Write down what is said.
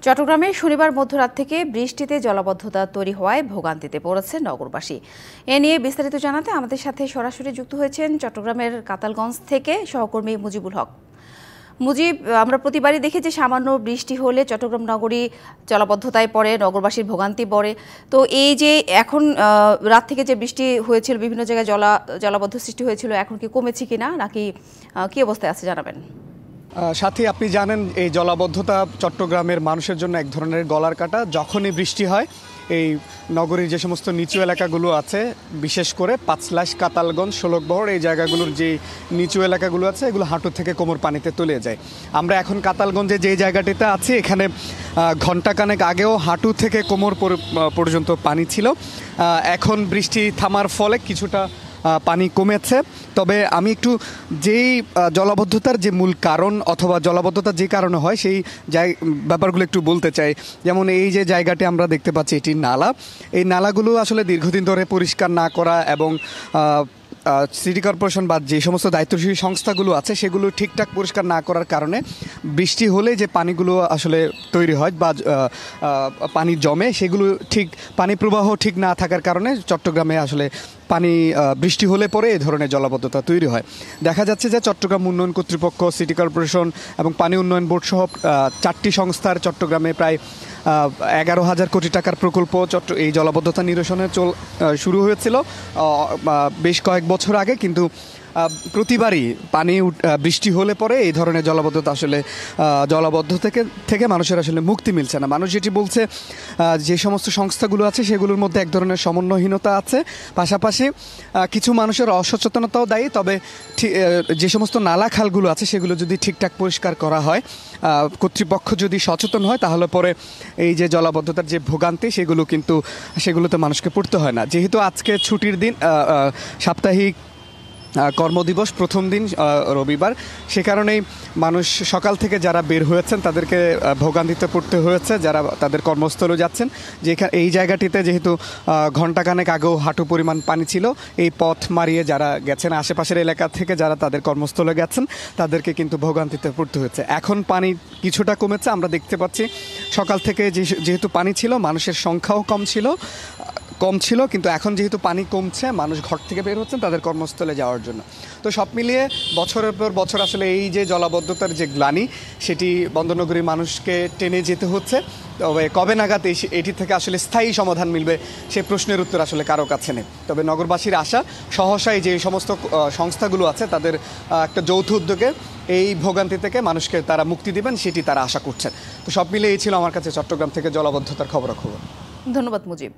চট্টগ্রামে শনিবার মধ্যরাত থেকে বৃষ্টিতে জলাবদ্ধতা তৈরি হওয়ায় ভোগান্তিতে পড়েছে নগরবাসী। এ নিয়ে বিস্তারিত জানাতে আমাদের সাথে সরাসরি যুক্ত হয়েছেন চট্টগ্রামের কাতালগঞ্জ থেকে সহকর্মী মুজিবুল হক। মুজিব, আমরা প্রতিবারই দেখি যে সামান্য বৃষ্টি হলে চট্টগ্রাম নগরী জলাবদ্ধতায় পড়ে, নগরবাসীর ভোগান্তি পড়ে। তো এই যে এখন রাত থেকে যে বৃষ্টি হয়েছিল, বিভিন্ন জায়গায় জলাবদ্ধ সৃষ্টি হয়েছিল, এখন কি কমেছে কিনা, নাকি কি অবস্থায় আছে জানাবেন। সাথী, আপনি জানেন এই জলাবদ্ধতা চট্টগ্রামের মানুষের জন্য এক ধরনের গলার কাটা। যখনই বৃষ্টি হয় এই নগরীর যে সমস্ত নিচু এলাকাগুলো আছে, বিশেষ করে পাঁচলাশ, কাতালগঞ্জ, শোলকবহর, এই জায়গাগুলোর যে নিচু এলাকাগুলো আছে এগুলো হাঁটু থেকে কোমর পানিতে তলিয়ে যায়। আমরা এখন কাতালগঞ্জে যে জায়গাটিতে আছি এখানে ঘণ্টাখানেক আগেও হাঁটু থেকে কোমর পর্যন্ত পানি ছিল। এখন বৃষ্টি থামার ফলে কিছুটা পানি কমেছে। তবে আমি একটু যেই জলাবদ্ধতার যে মূল কারণ অথবা জলাবদ্ধতা যে কারণে হয় সেই ব্যাপারগুলো একটু বলতে চাই। যেমন এই যে জায়গাটি আমরা দেখতে পাচ্ছি এটি নালা। এই নালাগুলো আসলে দীর্ঘদিন ধরে পরিষ্কার না করা এবং সিটি কর্পোরেশন বা যে সমস্ত দায়িত্বশীল সংস্থাগুলো আছে সেগুলো ঠিকঠাক পরিষ্কার না করার কারণে বৃষ্টি হলে যে পানিগুলো আসলে তৈরি হয় বা পানি জমে, সেগুলো ঠিক পানি প্রবাহ ঠিক না থাকার কারণে চট্টগ্রামে আসলে পানি বৃষ্টি হলে পরে এই ধরনের জলাবদ্ধতা তৈরি হয়। দেখা যাচ্ছে যে চট্টগ্রাম উন্নয়ন কর্তৃপক্ষ, সিটি কর্পোরেশন এবং পানি উন্নয়ন বোর্ড সহ 4টি সংস্থার প্রোগ্রামে প্রায় 11,000 কোটি টাকার প্রকল্প এই জলাবদ্ধতা নিরসনে শুরু হয়েছিল বেশ কয়েক বছর আগে। কিন্তু প্রতিবারই বৃষ্টি হলে পরে এই ধরনের জলাবদ্ধতা আসলে জলাবদ্ধ থেকে মানুষের আসলে মুক্তি মিলছে না। মানুষ যেটি বলছে, যে সমস্ত সংস্থাগুলো আছে সেগুলোর মধ্যে এক ধরনের সমন্বয়হীনতা আছে, পাশাপাশি কিছু মানুষের অসচেতনতাও দায়ী। তবে যে সমস্ত নালা খালগুলো আছে সেগুলো যদি ঠিকঠাক পরিষ্কার করা হয়, কর্তৃপক্ষ যদি সচেতন হয়, তাহলে পরে এই যে জলাবদ্ধতার যে ভোগান্তি সেগুলোতে মানুষকে পড়তে হয় না। যেহেতু আজকে ছুটির দিন, সাপ্তাহিক কর্মদিবস, প্রথম দিন রবিবার, সে কারণেই মানুষ সকাল থেকে যারা বের হয়েছেন তাদেরকে ভোগান্তিতে পড়তে হয়েছে, যারা তাদের কর্মস্থলে যাচ্ছেন। এই জায়গাটিতে যেহেতু ঘণ্টাখানেক আগেও হাঁটু পরিমাণ পানি ছিল, এই পথ মারিয়ে যারা গেছেন আশেপাশের এলাকা থেকে যারা তাদের কর্মস্থলে গেছেন তাদেরকে কিন্তু ভোগান্তিতে পড়তে হয়েছে। এখন পানি কিছুটা কমেছে, আমরা দেখতে পাচ্ছি সকাল থেকে যেহেতু পানি ছিল মানুষের সংখ্যাও কম ছিল, কিন্তু এখন যেহেতু পানি কমছে মানুষ ঘর থেকে বের হচ্ছেন তাদের কর্মস্থলে যাওয়ার জন্য। তো সব মিলিয়ে বছরের পর বছর আসলে এই যে জলাবদ্ধতার যে গ্লানি, সেটি বন্দরনগরীর মানুষকে টেনে যেতে হচ্ছে। তবে কবে নাগাদ এটি থেকে আসলে স্থায়ী সমাধান মিলবে সে প্রশ্নের উত্তর আসলে কারো কাছে নেই। তবে নগরবাসীর আশা, সহসায় যে সমস্ত সংস্থাগুলো আছে তাদের একটা যৌথ উদ্যোগে এই ভোগান্তি থেকে মানুষকে তারা মুক্তি দেবেন, সেটি তারা আশা করছেন। তো সব মিলিয়ে এই ছিল আমার কাছে চট্টগ্রাম থেকে জলাবদ্ধতার খবরাখবর। ধন্যবাদ মুজিব।